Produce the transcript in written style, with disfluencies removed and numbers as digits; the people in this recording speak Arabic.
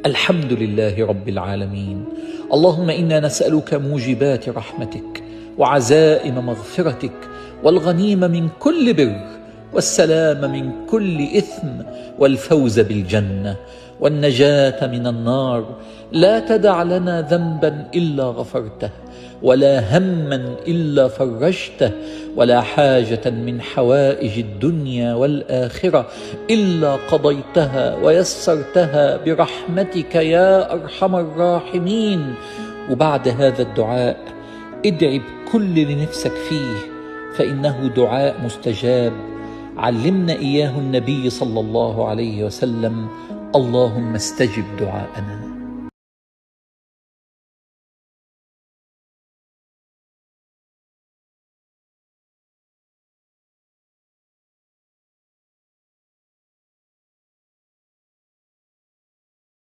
الحمد لله رب العالمين. اللهم إنا نسألك موجبات رحمتك وعزائم مغفرتك والغنيم من كل بر والسلام من كل إثم والفوز بالجنة والنجاة من النار. لا تدع لنا ذنبا إلا غفرته ولا هما إلا فرجته ولا حاجة من حوائج الدنيا والآخرة إلا قضيتها ويسرتها برحمتك يا أرحم الراحمين. وبعد هذا الدعاء ادع بكل اللي نفسك فيه، فإنه دعاء مستجاب علمنا إياه النبي صلى الله عليه وسلم. اللهم استجب دعاءنا.